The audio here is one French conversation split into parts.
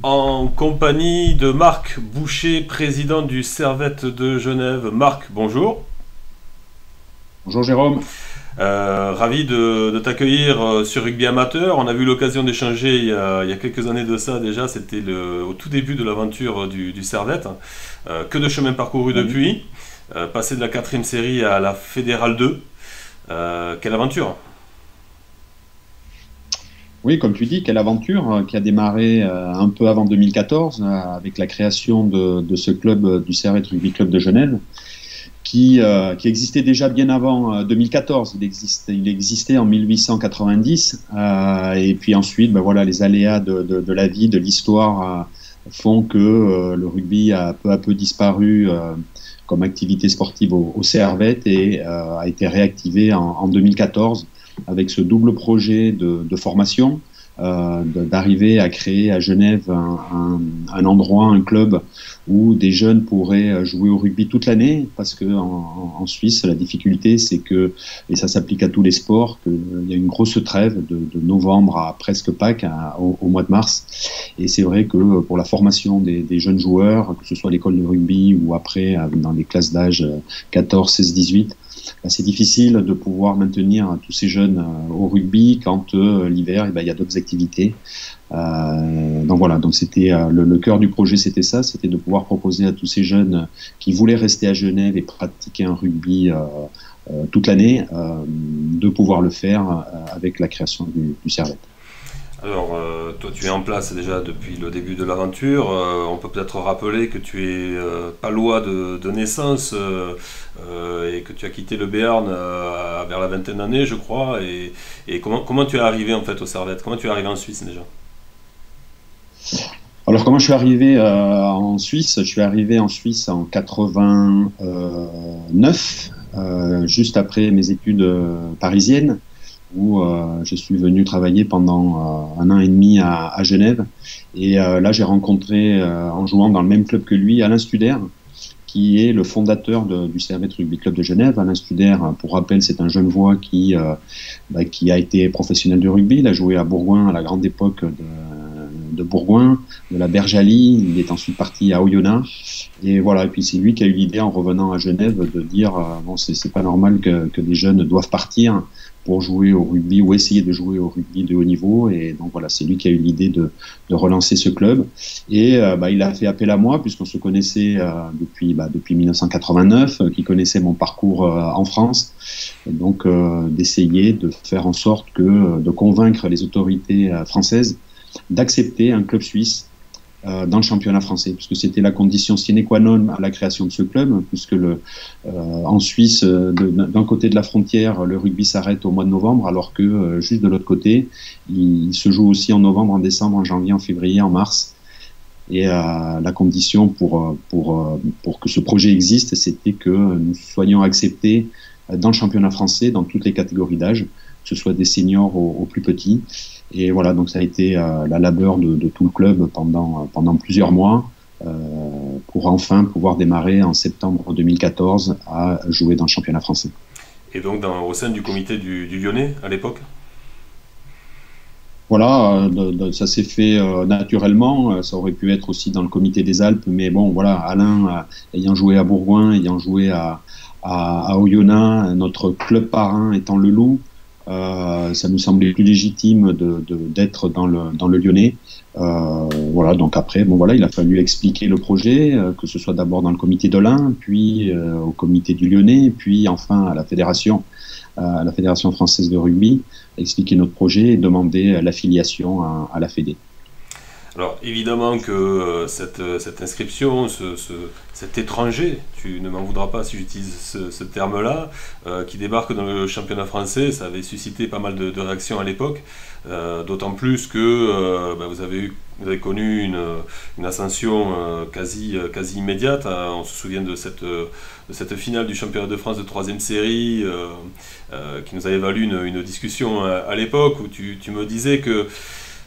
en compagnie de Marc Boucher, président du Servette de Genève. Marc, bonjour. Bonjour Jérôme. Ravi de t'accueillir sur Rugby Amateur. On a eu l'occasion d'échanger il y a quelques années de ça déjà. C'était au tout début de l'aventure du Servette. Que de chemin parcouru Oui. depuis. Passé de la quatrième série à la Fédérale 2. Quelle aventure! Oui, comme tu dis, quelle aventure qui a démarré un peu avant 2014 avec la création de ce club du Servette Rugby Club de Genève qui existait déjà bien avant 2014. Il existait en 1890 et puis ensuite, ben voilà, les aléas de la vie, de l'histoire font que le rugby a peu à peu disparu comme activité sportive au Servette et a été réactivé en 2014 avec ce double projet de formation, d'arriver à créer à Genève un endroit, un club où des jeunes pourraient jouer au rugby toute l'année, parce que en Suisse, la difficulté, c'est que, et ça s'applique à tous les sports, qu'il y a une grosse trêve de novembre à presque Pâques, au mois de mars. Et c'est vrai que pour la formation des jeunes joueurs, que ce soit à l'école de rugby ou après dans les classes d'âge 14, 16, 18, c'est difficile de pouvoir maintenir tous ces jeunes au rugby quand l'hiver, eh ben, il y a d'autres activités. Donc voilà, donc c'était le cœur du projet, c'était ça, c'était de pouvoir proposer à tous ces jeunes qui voulaient rester à Genève et pratiquer un rugby toute l'année, de pouvoir le faire avec la création du Servette. Alors, toi, tu es en place déjà depuis le début de l'aventure. On peut peut-être rappeler que tu es palois de naissance et que tu as quitté le Béarn vers la vingtaine d'années, je crois. Et comment tu es arrivé en fait au Servette? Comment tu es arrivé en Suisse déjà? Alors comment je suis arrivé en Suisse? Je suis arrivé en Suisse en 89, juste après mes études parisiennes, où je suis venu travailler pendant un an et demi à Genève. Et là, j'ai rencontré, en jouant dans le même club que lui, Alain Studer, qui est le fondateur du Servette Rugby Club de Genève. Alain Studer, pour rappel, c'est un Genevois qui a été professionnel de rugby. Il a joué à Bourgoin à la grande époque de Bourgoin, de la Bergalie. Il est ensuite parti à Oyonnax. Et voilà, et puis c'est lui qui a eu l'idée en revenant à Genève de dire bon, c'est pas normal que des jeunes doivent partir pour jouer au rugby ou essayer de jouer au rugby de haut niveau. Et donc voilà, c'est lui qui a eu l'idée de relancer ce club. Et il a fait appel à moi puisqu'on se connaissait depuis 1989, qui connaissait mon parcours en France. Et donc d'essayer de faire en sorte de convaincre les autorités françaises d'accepter un club suisse dans le championnat français, puisque c'était la condition sine qua non à la création de ce club, puisque en Suisse, d'un côté de la frontière, le rugby s'arrête au mois de novembre, alors que juste de l'autre côté, il se joue aussi en novembre, en décembre, en janvier, en février, en mars. Et la condition pour que ce projet existe, c'était que nous soyons acceptés dans le championnat français, dans toutes les catégories d'âge, que ce soit des seniors aux plus petits. Et voilà, donc ça a été la labeur de tout le club pendant plusieurs mois pour enfin pouvoir démarrer en septembre 2014 à jouer dans le championnat français. Et donc au sein du comité du Lyonnais à l'époque? Voilà, ça s'est fait naturellement. Ça aurait pu être aussi dans le comité des Alpes, mais bon, voilà, Alain, ayant joué à Bourgoin, ayant joué à Oyonnax, notre club parrain étant le Loup, ça nous semblait plus légitime d'être dans le Lyonnais. Voilà, donc après, bon voilà, il a fallu expliquer le projet, que ce soit d'abord dans le comité de l'Ain, puis au comité du Lyonnais, puis enfin à la Fédération française de rugby, expliquer notre projet et demander l'affiliation à la Fédé. Alors évidemment que cette inscription, cet étranger, tu ne m'en voudras pas si j'utilise ce terme-là, qui débarque dans le championnat français, ça avait suscité pas mal de réactions à l'époque, d'autant plus que vous avez connu une ascension quasi immédiate, hein. On se souvient de cette finale du championnat de France de troisième série qui nous avait valu une discussion à l'époque où tu me disais que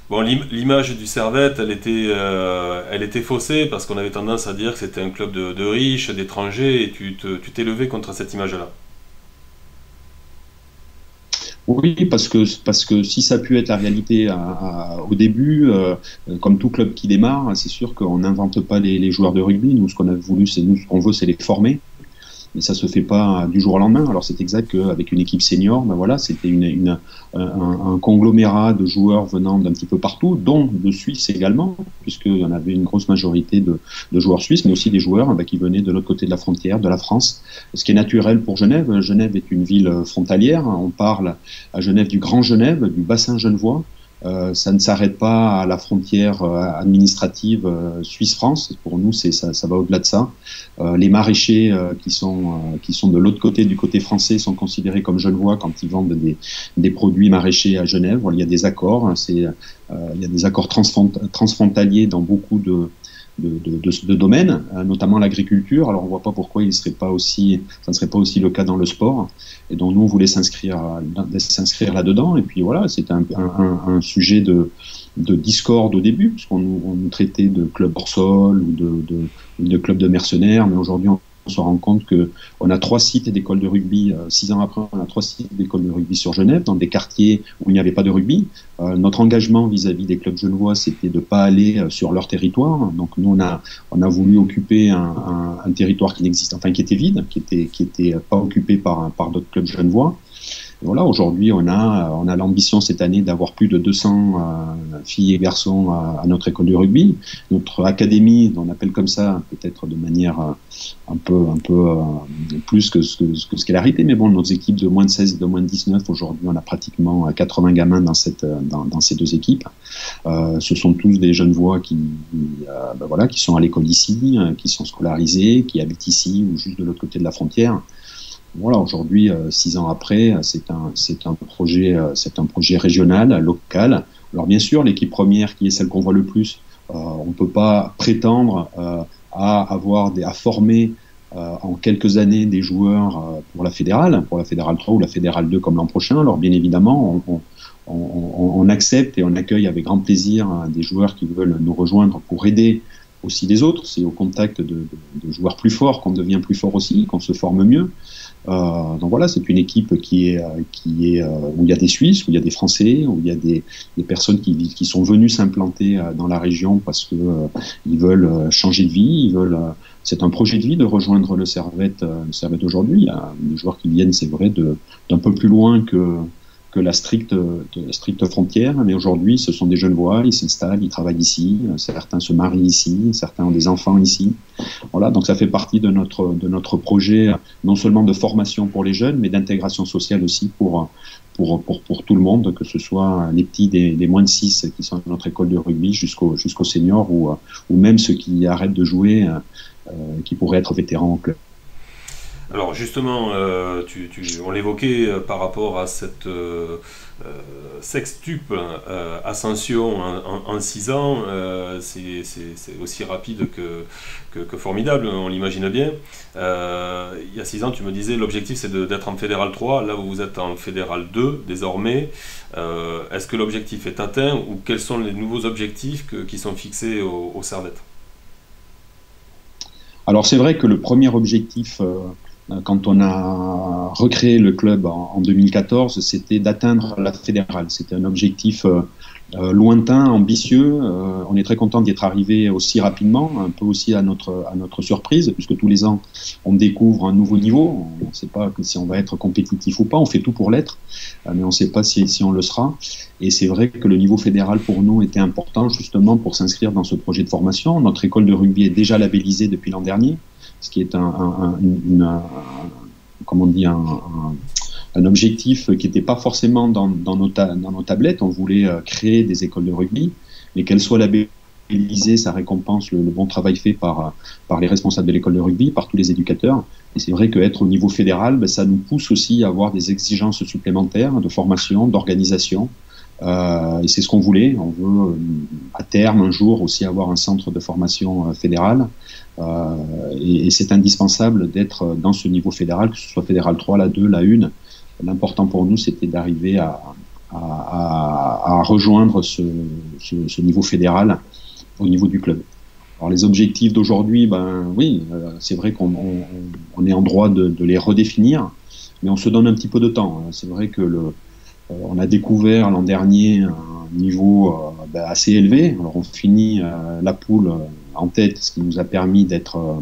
bon, l'image du Servette, elle était faussée parce qu'on avait tendance à dire que c'était un club de riches, d'étrangers, et tu t'es levé contre cette image-là. Oui, parce que si ça a pu être la réalité au début, comme tout club qui démarre, c'est sûr qu'on n'invente pas les joueurs de rugby. Nous, ce qu'on a voulu, c'est nous, ce qu'on veut, c'est les former. Mais ça se fait pas du jour au lendemain. Alors c'est exact qu'avec une équipe senior, ben voilà, c'était un conglomérat de joueurs venant d'un petit peu partout, dont de Suisse également, puisqu'il y en avait une grosse majorité de joueurs suisses, mais aussi des joueurs ben, qui venaient de l'autre côté de la frontière, de la France. Ce qui est naturel pour Genève. Genève est une ville frontalière. On parle à Genève du Grand Genève, du bassin genevois. Ça ne s'arrête pas à la frontière administrative Suisse-France. Pour nous, ça va au-delà de ça. Les maraîchers qui sont de l'autre côté, du côté français, sont considérés comme genevois quand ils vendent des produits maraîchers à Genève. Il y a des accords. Il y a des accords transfrontaliers dans beaucoup de domaines, notamment l'agriculture. Alors on ne voit pas pourquoi ça ne serait pas aussi le cas dans le sport. Et donc nous on voulait s'inscrire là-dedans. Et puis voilà, c'était un sujet de discorde au début, puisqu'on nous traitait de club hors sol ou de club de mercenaires. Mais aujourd'hui on se rend compte qu'on a 3 sites d'écoles de rugby. 6 ans après, on a 3 sites d'écoles de rugby sur Genève, dans des quartiers où il n'y avait pas de rugby. Notre engagement vis-à-vis des clubs genevois, c'était de ne pas aller sur leur territoire. Donc nous, on a voulu occuper un territoire qui n'existe, enfin qui était vide, qui était pas occupé par d'autres clubs genevois. Et voilà, aujourd'hui, on a l'ambition cette année d'avoir plus de 200 filles et garçons à notre école de rugby. Notre académie, on appelle comme ça, peut-être de manière un peu plus que ce qu'elle a arrêté. Mais bon, nos équipes de moins de 16 et de moins de 19, aujourd'hui, on a pratiquement 80 gamins dans ces 2 équipes. Ce sont tous des Genevois qui sont à l'école ici, qui sont scolarisés, qui habitent ici ou juste de l'autre côté de la frontière. Voilà, aujourd'hui, 6 ans après, c'est un projet régional, local. Alors bien sûr, l'équipe première, qui est celle qu'on voit le plus, on ne peut pas prétendre à former en quelques années des joueurs pour la fédérale 3 ou la fédérale 2 comme l'an prochain. Alors bien évidemment, on accepte et on accueille avec grand plaisir des joueurs qui veulent nous rejoindre pour aider aussi les autres. C'est au contact de joueurs plus forts qu'on devient plus fort aussi, qu'on se forme mieux. Donc voilà, c'est une équipe qui est où il y a des Suisses, où il y a des Français, où il y a des personnes qui sont venues s'implanter dans la région parce que ils veulent changer de vie, c'est un projet de vie de rejoindre le Servette aujourd'hui. Il y a des joueurs qui viennent, c'est vrai, d'un peu plus loin que la stricte frontière, mais aujourd'hui ce sont des Genevois, ils s'installent, ils travaillent ici, certains se marient ici, certains ont des enfants ici. Voilà, donc ça fait partie de notre projet, non seulement de formation pour les jeunes, mais d'intégration sociale aussi pour tout le monde, que ce soit les petits des moins de 6 qui sont à notre école de rugby jusqu'aux seniors ou même ceux qui arrêtent de jouer, qui pourraient être vétérans au club. Alors justement, on l'évoquait par rapport à cette sextuple ascension en 6 ans, c'est aussi rapide que formidable, on l'imagine bien. Il y a 6 ans, tu me disais, l'objectif c'est d'être en Fédéral 3, là où vous êtes en Fédéral 2 désormais. Est-ce que l'objectif est atteint ou quels sont les nouveaux objectifs qui sont fixés au Servette? Alors c'est vrai que le premier objectif, quand on a recréé le club en 2014, c'était d'atteindre la fédérale. C'était un objectif lointain, ambitieux. On est très content d'y être arrivé aussi rapidement, un peu aussi à notre surprise, puisque tous les ans, on découvre un nouveau niveau. On ne sait pas si on va être compétitif ou pas. On fait tout pour l'être, mais on ne sait pas si on le sera. Et c'est vrai que le niveau fédéral pour nous était important, justement, pour s'inscrire dans ce projet de formation. Notre école de rugby est déjà labellisée depuis l'an dernier, ce qui est un objectif qui n'était pas forcément dans nos tablettes. On voulait créer des écoles de rugby, mais qu'elles soient labellisées, ça récompense le bon travail fait par les responsables de l'école de rugby, par tous les éducateurs. Et c'est vrai qu'être au niveau fédéral, ça nous pousse aussi à avoir des exigences supplémentaires de formation, d'organisation. Et c'est ce qu'on voulait. On veut à terme, un jour, aussi avoir un centre de formation fédéral. Et c'est indispensable d'être dans ce niveau fédéral, que ce soit fédéral 3, la 2, la 1. L'important pour nous, c'était d'arriver à rejoindre ce niveau fédéral au niveau du club. Alors les objectifs d'aujourd'hui, oui, c'est vrai qu'on est en droit de les redéfinir, mais on se donne un petit peu de temps. C'est vrai que On a découvert l'an dernier un niveau assez élevé. Alors on finit la poule en tête, ce qui nous a permis d'être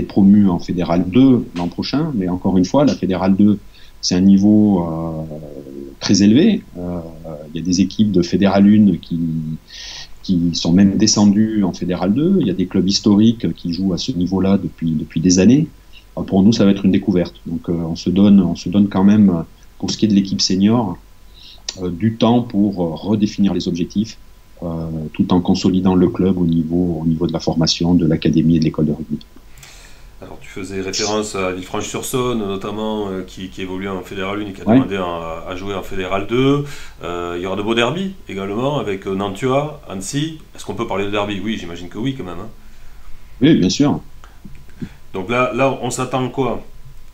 promus en Fédéral 2 l'an prochain. Mais encore une fois, la Fédéral 2, c'est un niveau très élevé. Il y a des équipes de Fédéral 1 qui sont même descendues en Fédéral 2. Il y a des clubs historiques qui jouent à ce niveau-là depuis des années. Alors pour nous, ça va être une découverte. Donc on se donne quand même, pour ce qui est de l'équipe senior, du temps pour redéfinir les objectifs, tout en consolidant le club au niveau de la formation, de l'académie et de l'école de rugby. Alors tu faisais référence à Villefranche-sur-Saône notamment, qui évolue en Fédéral 1 et qui a demandé à jouer en Fédéral 2. Il y aura de beaux derbies également avec Nantua, Annecy. Est-ce qu'on peut parler de derby? Oui, j'imagine que oui quand même. Hein. Oui, bien sûr. Donc là on s'attend quoi?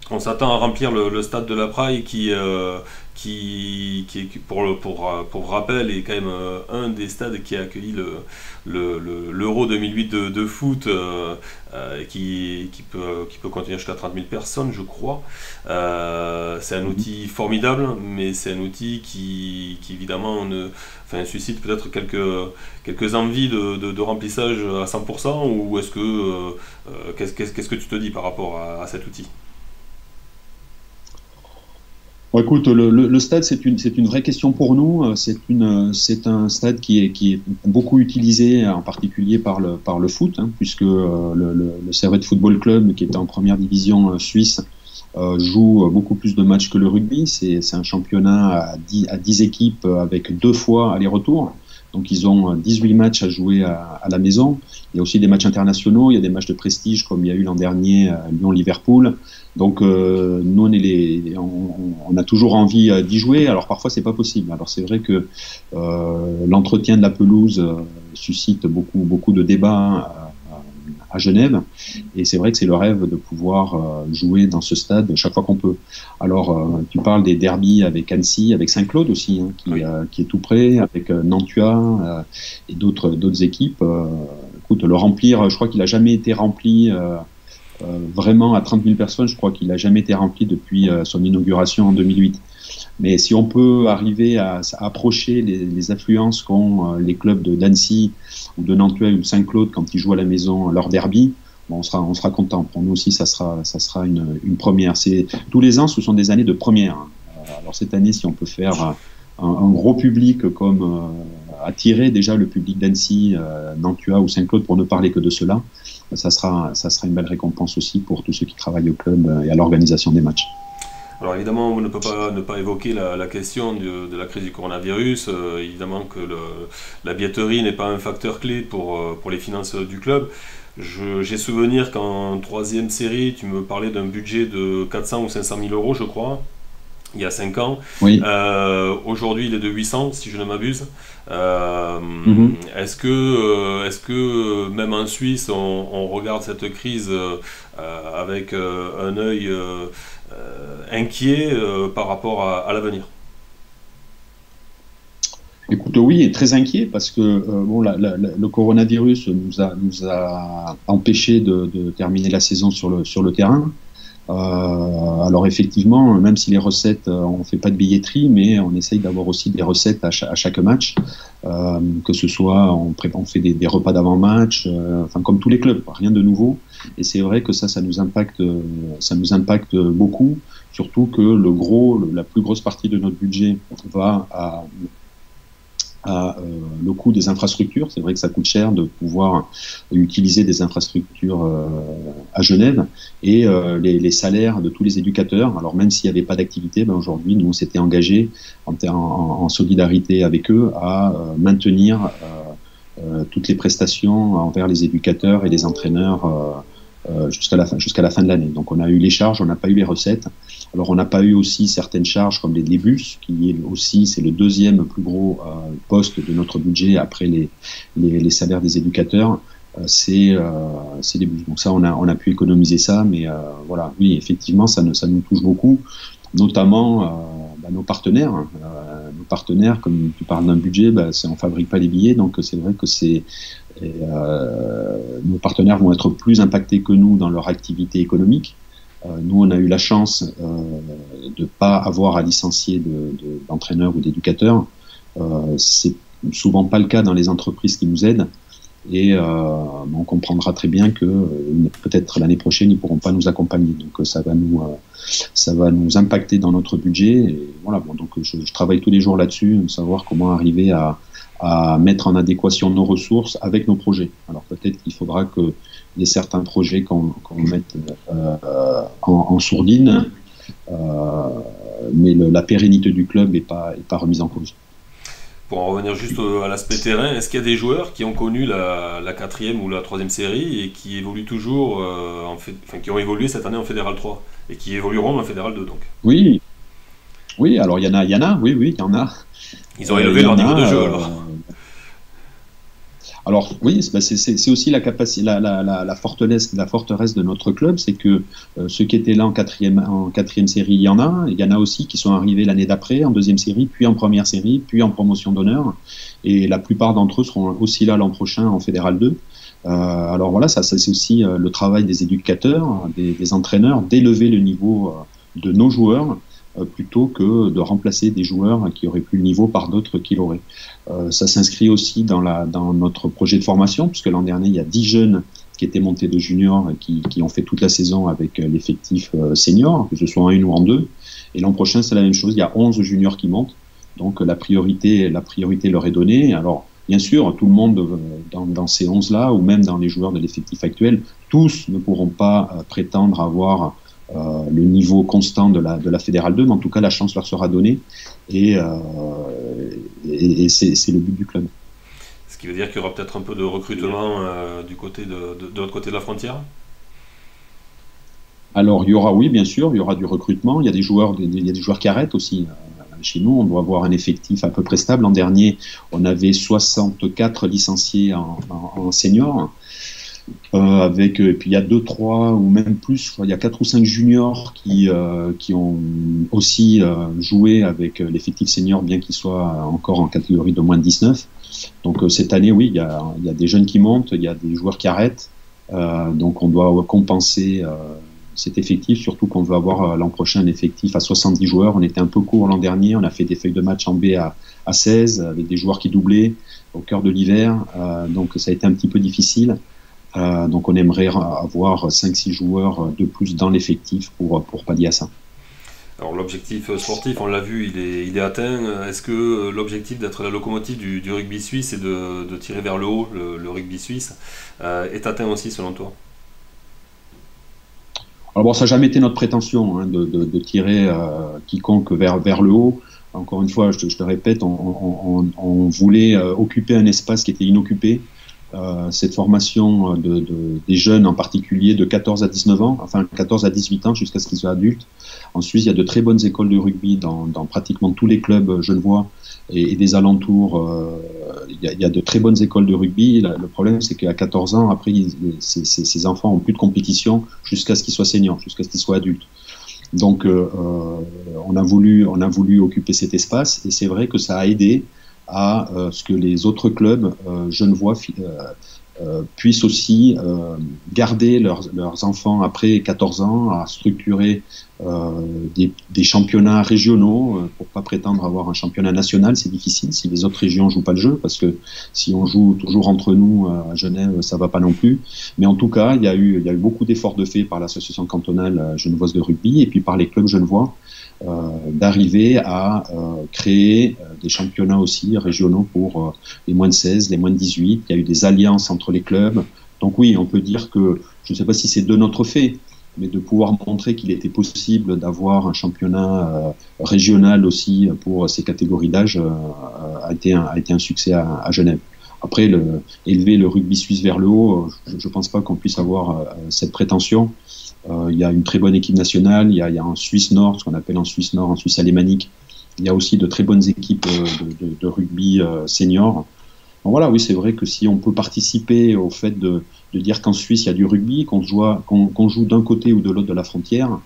On s'attend à remplir le stade de la Praille qui pour rappel, est quand même un des stades qui a accueilli l'Euro 2008 de foot, qui peut contenir jusqu'à 30 000 personnes, je crois. C'est un outil formidable, mais c'est un outil qui évidemment suscite peut-être quelques envies de remplissage à 100%, ou est-ce que qu'est-ce que tu te dis par rapport à cet outil? Bon, écoute, le stade, c'est une vraie question pour nous. C'est un stade qui est beaucoup utilisé, en particulier par le foot, hein, puisque le Servette Football Club, qui est en première division suisse, joue beaucoup plus de matchs que le rugby. C'est un championnat à 10 équipes avec 2 fois aller-retour. Donc ils ont 18 matchs à jouer à la maison. Il y a aussi des matchs internationaux, il y a des matchs de prestige comme il y a eu l'an dernier Lyon-Liverpool. Donc nous on a toujours envie d'y jouer. Alors parfois c'est pas possible. Alors c'est vrai que l'entretien de la pelouse suscite beaucoup de débats à Genève, et c'est vrai que c'est le rêve de pouvoir jouer dans ce stade chaque fois qu'on peut. Alors tu parles des derbies avec Annecy, avec Saint-Claude aussi, hein, qui est tout près, avec Nantua et d'autres équipes. Écoute, le remplir, je crois qu'il a jamais été rempli vraiment à 30 000 personnes. Je crois qu'il a jamais été rempli depuis son inauguration en 2008. Mais si on peut arriver à approcher les affluences qu'ont les clubs d'Annecy ou de Nantua ou de Saint-Claude quand ils jouent à la maison leur derby, bon, on sera content. Pour nous aussi, ça sera une première. Tous les ans, ce sont des années de première. Alors cette année, si on peut faire un gros public comme attirer déjà le public d'Annecy, Nantua ou Saint-Claude, pour ne parler que de cela, ça sera une belle récompense aussi pour tous ceux qui travaillent au club et à l'organisation des matchs. Alors évidemment, on ne peut pas ne pas évoquer la question de la crise du coronavirus. Évidemment que la billetterie n'est pas un facteur clé pour les finances du club. J'ai souvenir qu'en 3e série, tu me parlais d'un budget de 400 ou 500 000 euros, je crois, il y a 5 ans. Oui. Aujourd'hui, il est de 800, si je ne m'abuse. Est-ce que même en Suisse, on regarde cette crise avec un œil inquiet par rapport à l'avenir? Écoute, oui, et très inquiet parce que le coronavirus nous a empêché de terminer la saison sur le terrain. Alors effectivement, même si les recettes, on fait pas de billetterie, mais on essaye d'avoir aussi des recettes à chaque match, que ce soit on fait des repas d'avant-match, enfin comme tous les clubs, rien de nouveau. Et c'est vrai que ça nous impacte beaucoup, surtout que la plus grosse partie de notre budget va à le coût des infrastructures. C'est vrai que ça coûte cher de pouvoir utiliser des infrastructures à Genève, et les salaires de tous les éducateurs. Alors même s'il n'y avait pas d'activité, aujourd'hui nous on s'était engagé en solidarité avec eux à maintenir toutes les prestations envers les éducateurs et les entraîneurs jusqu'à la fin de l'année. Donc on a eu les charges, on n'a pas eu les recettes. Alors on n'a pas eu aussi certaines charges comme les bus, qui est aussi, c'est le 2e plus gros poste de notre budget après les salaires des éducateurs. C'est les bus. Donc ça, on a pu économiser ça, mais voilà, oui, effectivement, ça nous touche beaucoup, notamment nos partenaires. Nos partenaires, comme tu parles d'un budget, on fabrique pas les billets, donc c'est vrai que nos partenaires vont être plus impactés que nous dans leur activité économique. Nous, on a eu la chance de ne pas avoir à licencier d'entraîneurs ou d'éducateurs. C'est souvent pas le cas dans les entreprises qui nous aident. Et on comprendra très bien que peut-être l'année prochaine, ils ne pourront pas nous accompagner. Donc ça va nous impacter dans notre budget. Et voilà, bon, donc je travaille tous les jours là-dessus, de savoir comment arriver à mettre en adéquation nos ressources avec nos projets. Alors peut-être qu'il faudra qu'il y ait certains projets qu'on mette en sourdine, mais la pérennité du club n'est pas remise en cause. Pour en revenir juste à l'aspect terrain, est-ce qu'il y a des joueurs qui ont connu la quatrième ou la troisième série et qui évoluent toujours, qui ont évolué cette année en Fédéral 3 et qui évolueront en Fédéral 2 donc? Oui, oui, alors il y en a, oui, il y en a. Ils ont élevé leur niveau de jeu alors. Alors oui, c'est aussi la capacité, la forteresse de notre club, c'est que ceux qui étaient là en quatrième série, il y en a aussi qui sont arrivés l'année d'après en deuxième série, puis en première série, puis en promotion d'honneur, et la plupart d'entre eux seront aussi là l'an prochain en Fédéral 2. Alors voilà, ça c'est aussi le travail des éducateurs, des entraîneurs, d'élever le niveau de nos joueurs, plutôt que de remplacer des joueurs qui auraient plus le niveau par d'autres qui l'auraient. Ça s'inscrit aussi dans notre projet de formation, puisque l'an dernier, il y a 10 jeunes qui étaient montés de juniors et qui ont fait toute la saison avec l'effectif senior, que ce soit en 1 ou en 2. Et l'an prochain, c'est la même chose, il y a 11 juniors qui montent, donc la priorité leur est donnée. Alors, bien sûr, tout le monde dans ces 11-là, ou même dans les joueurs de l'effectif actuel, tous ne pourront pas prétendre avoir le niveau constant de la Fédérale 2, mais en tout cas la chance leur sera donnée et c'est le but du club. Ce qui veut dire qu'il y aura peut-être un peu de recrutement du côté de l'autre côté de la frontière? Alors il y aura, oui bien sûr, il y aura du recrutement, il y a des joueurs qui arrêtent aussi. Chez nous, on doit avoir un effectif à peu près stable. L'an dernier, on avait 64 licenciés en senior. Et puis il y a 2, 3 ou même plus, il y a 4 ou 5 juniors qui ont aussi joué avec l'effectif senior, bien qu'il soit encore en catégorie de moins de 19. Donc cette année, oui, il y a des jeunes qui montent, il y a des joueurs qui arrêtent, donc on doit compenser cet effectif, surtout qu'on veut avoir l'an prochain un effectif à 70 joueurs. On était un peu court l'an dernier, on a fait des feuilles de match en B à 16, avec des joueurs qui doublaient au cœur de l'hiver, donc ça a été un petit peu difficile. Donc on aimerait avoir 5-6 joueurs de plus dans l'effectif pour pallier à ça. Alors l'objectif sportif, on l'a vu, il est atteint. Est-ce que l'objectif d'être la locomotive du rugby suisse et de tirer vers le haut le rugby suisse est atteint aussi selon toi? Alors bon, ça n'a jamais été notre prétention de tirer quiconque vers le haut. Encore une fois, je te répète, on voulait occuper un espace qui était inoccupé. Cette formation des jeunes en particulier de 14 à 19 ans, enfin 14 à 18 ans jusqu'à ce qu'ils soient adultes. En Suisse, il y a de très bonnes écoles de rugby dans pratiquement tous les clubs genevois et des alentours. Il y a de très bonnes écoles de rugby. Le problème, c'est qu'à 14 ans, après, ces enfants n'ont plus de compétition jusqu'à ce qu'ils soient seniors, jusqu'à ce qu'ils soient adultes. Donc, on a voulu occuper cet espace et c'est vrai que ça a aidé à ce que les autres clubs genevois puissent aussi garder leurs enfants après 14 ans, à structurer des championnats régionaux pour pas prétendre avoir un championnat national. C'est difficile si les autres régions jouent pas le jeu, parce que si on joue toujours entre nous à Genève, ça va pas non plus. Mais en tout cas, il y a eu beaucoup d'efforts de fait par l'association cantonale genevoise de rugby et puis par les clubs genevois d'arriver à créer des championnats aussi régionaux pour les moins de 16, les moins de 18. Il y a eu des alliances entre les clubs. Donc oui, on peut dire que, je ne sais pas si c'est de notre fait, mais de pouvoir montrer qu'il était possible d'avoir un championnat régional aussi pour ces catégories d'âge a été un succès à Genève. Après, élever le rugby suisse vers le haut, je ne pense pas qu'on puisse avoir cette prétention. Il y a une très bonne équipe nationale, il y a en Suisse Nord, ce qu'on appelle en Suisse Nord, en Suisse alémanique. Il y a aussi de très bonnes équipes de rugby senior. Donc voilà, oui, c'est vrai que si on peut participer au fait de dire qu'en Suisse, il y a du rugby, qu'on joue d'un côté ou de l'autre de la frontière,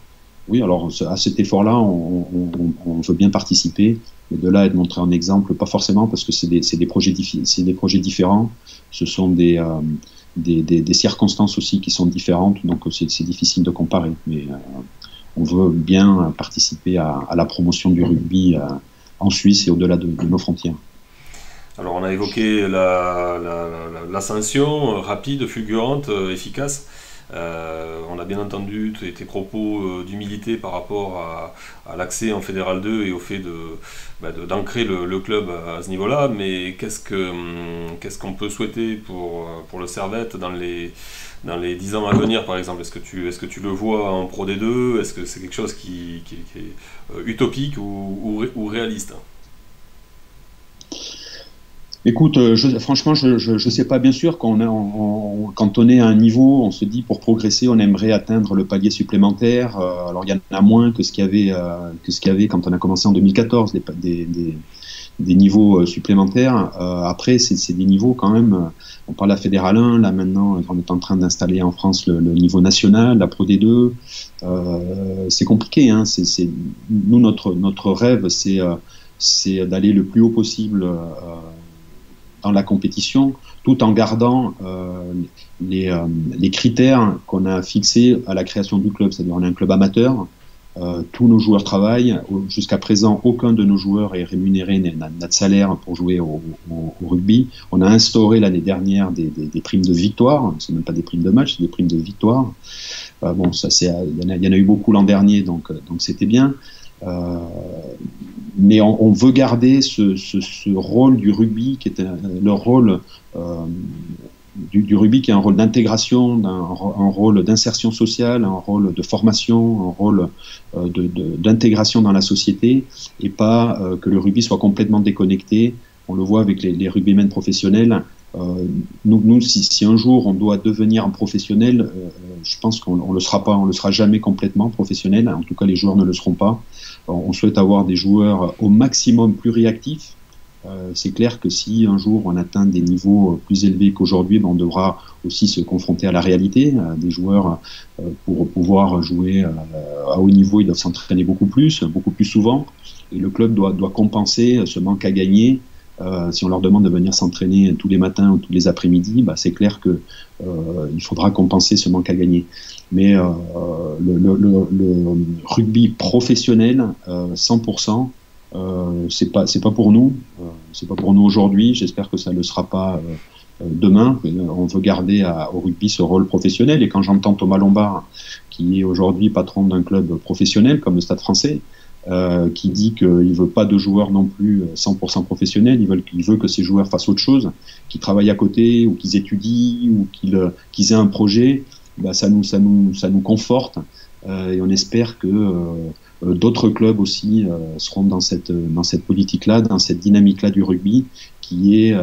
oui, alors à cet effort-là, on veut bien participer. Mais de là, être montré en exemple, pas forcément, parce que c'est des projets différents. Ce sont des circonstances aussi qui sont différentes, donc c'est difficile de comparer. Mais on veut bien participer à la promotion du rugby en Suisse et au-delà de nos frontières. Alors on a évoqué l'ascension rapide, fulgurante, efficace. On a bien entendu tes propos d'humilité par rapport à l'accès en Fédéral 2 et au fait d'ancrer le club à ce niveau-là, mais qu'est-ce qu'on peut souhaiter pour le Servette dans les 10 ans à venir, par exemple? Est-ce que tu le vois en Pro D2? Est-ce que c'est quelque chose qui est utopique ou réaliste? Écoute, franchement, je sais pas. Bien sûr, quand on est à un niveau, on se dit pour progresser, on aimerait atteindre le palier supplémentaire. Alors il y en a moins que ce qu'il y avait quand on a commencé en 2014, des niveaux supplémentaires. Après, c'est des niveaux quand même. On parle de la Fédéral 1, là maintenant, on est en train d'installer en France le niveau national, la Pro D2. C'est compliqué, hein. Nous, notre rêve, c'est d'aller le plus haut possible dans la compétition, tout en gardant les critères qu'on a fixés à la création du club. C'est-à-dire on est un club amateur, tous nos joueurs travaillent. Jusqu'à présent, aucun de nos joueurs est rémunéré, n'a de salaire pour jouer au rugby. On a instauré l'année dernière des primes de victoire, c'est même pas des primes de match, c'est des primes de victoire. Bon, ça il y en a eu beaucoup l'an dernier, donc c'était bien. Mais on veut garder ce rôle du rugby qui est le rôle du rugby qui est un rôle d'intégration, un rôle d'insertion sociale, un rôle de formation, un rôle d'intégration dans la société, et pas que le rugby soit complètement déconnecté. On le voit avec les rugbymen professionnels. Nous, si un jour on doit devenir un professionnel, je pense qu'on le sera pas, on le sera jamais complètement professionnel. En tout cas, les joueurs ne le seront pas. On souhaite avoir des joueurs au maximum pluriactifs. C'est clair que si un jour on atteint des niveaux plus élevés qu'aujourd'hui, on devra aussi se confronter à la réalité. Des joueurs, pour pouvoir jouer à haut niveau, ils doivent s'entraîner beaucoup plus souvent. Et le club doit compenser ce manque à gagner. Si on leur demande de venir s'entraîner tous les matins ou tous les après-midi, c'est clair que il faudra compenser ce manque à gagner. Mais le rugby professionnel, 100%, c'est pas pour nous. C'est pas pour nous aujourd'hui. J'espère que ça ne le sera pas demain. On veut garder au rugby ce rôle professionnel. Et quand j'entends Thomas Lombard, qui est aujourd'hui patron d'un club professionnel comme le Stade Français, qui dit qu'il ne veut pas de joueurs non plus 100% professionnels, il veut que ces joueurs fassent autre chose, qu'ils travaillent à côté, ou qu'ils étudient, ou qu'ils aient un projet, ça nous conforte, et on espère que d'autres clubs aussi seront dans cette politique-là, dans cette dynamique-là du rugby, qui est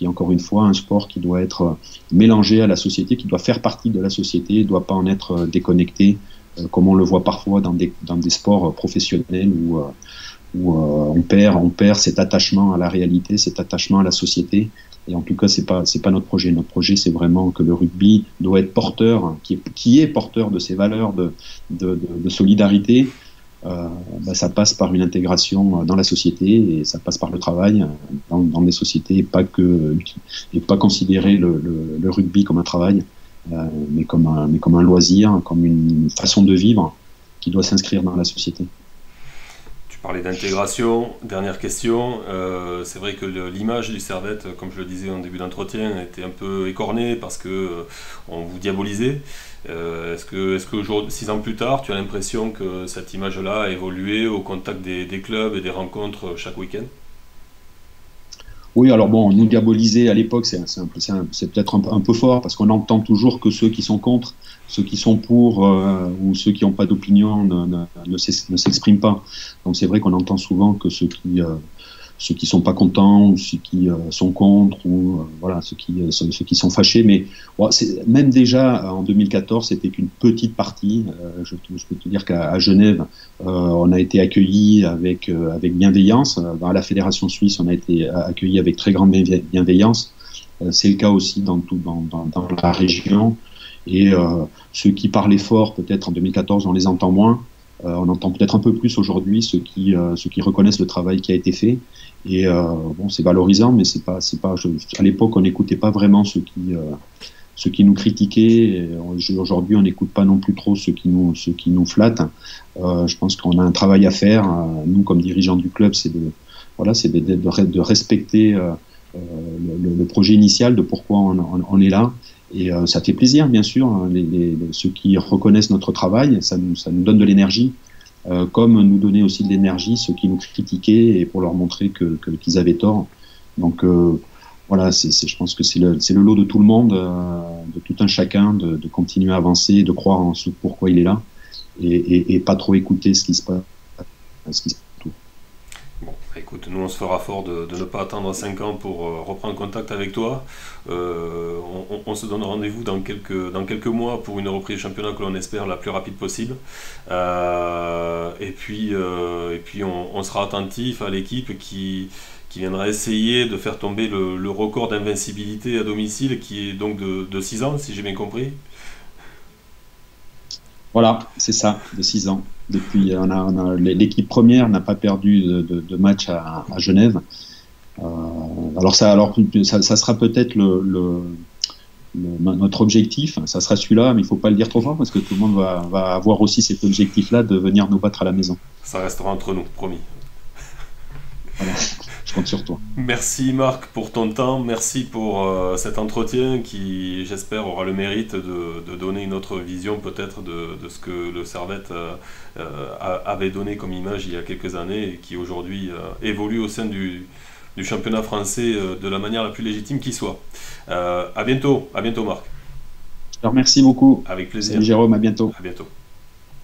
encore une fois un sport qui doit être mélangé à la société, qui doit faire partie de la société, ne doit pas en être déconnecté, comme on le voit parfois dans des sports professionnels où on perd cet attachement à la réalité, cet attachement à la société. Et en tout cas, c'est pas notre projet. Notre projet, c'est vraiment que le rugby doit être porteur, qui est porteur de ces valeurs de solidarité. Ça passe par une intégration dans la société, et ça passe par le travail dans les sociétés, et pas considérer le rugby comme un travail. Mais comme un loisir, comme une façon de vivre qui doit s'inscrire dans la société. Tu parlais d'intégration. Dernière question. C'est vrai que l'image du Servette, comme je le disais en début d'entretien, était un peu écornée parce que on vous diabolisait. Est-ce que aujourd'hui, 6 ans plus tard, tu as l'impression que cette image-là a évolué au contact des clubs et des rencontres chaque week-end? Oui, alors bon, nous diaboliser à l'époque, c'est peut-être un peu fort, parce qu'on entend toujours que ceux qui sont contre, ceux qui sont pour, ou ceux qui n'ont pas d'opinion ne s'expriment pas. Donc c'est vrai qu'on entend souvent que ceux qui sont pas contents, ou ceux qui sont contre, ou voilà, ceux qui sont fâchés. Mais même déjà en 2014, c'était qu'une petite partie. Je peux te dire qu'à Genève, on a été accueillis avec bienveillance. Dans la fédération suisse, on a été accueillis avec très grande bienveillance. C'est le cas aussi dans la région. Et ceux qui parlaient fort, peut-être en 2014, on les entend moins. On entend peut-être un peu plus aujourd'hui ceux qui reconnaissent le travail qui a été fait. Et c'est valorisant, mais c'est pas. À l'époque, on n'écoutait pas vraiment ceux ceux qui nous critiquaient. Aujourd'hui, on n'écoute pas non plus trop ceux qui nous flattent. Je pense qu'on a un travail à faire. Nous, comme dirigeants du club, c'est de respecter le projet initial de pourquoi on est là. Et ça fait plaisir, bien sûr, hein, ceux qui reconnaissent notre travail, ça nous donne de l'énergie, comme nous donner aussi de l'énergie ceux qui nous critiquaient et pour leur montrer qu'ils avaient tort. Donc voilà, je pense que c'est le lot de tout le monde, de tout un chacun, de continuer à avancer, de croire en ce pourquoi il est là, et pas trop écouter ce qui se passe autour. Bon, écoute, nous on se fera fort de ne pas attendre 5 ans pour reprendre contact avec toi. On se donne rendez-vous dans quelques mois pour une reprise du championnat que l'on espère la plus rapide possible. Et puis on sera attentif à l'équipe qui viendra essayer de faire tomber le record d'invincibilité à domicile qui est donc de 6 ans, si j'ai bien compris. Voilà, c'est ça, de 6 ans. Depuis, l'équipe première n'a pas perdu de match à Genève. Alors ça sera peut-être notre objectif, ça sera celui-là, mais il ne faut pas le dire trop fort parce que tout le monde va avoir aussi cet objectif-là de venir nous battre à la maison. Ça restera entre nous, promis. Voilà. Je compte sur toi. Merci Marc pour ton temps, merci pour cet entretien qui, j'espère, aura le mérite de donner une autre vision peut-être de ce que le Servette avait donné comme image il y a quelques années et qui aujourd'hui évolue au sein du championnat français de la manière la plus légitime qui soit. À bientôt Marc. Je te remercie beaucoup. Avec plaisir. Salut Jérôme, à bientôt. À bientôt.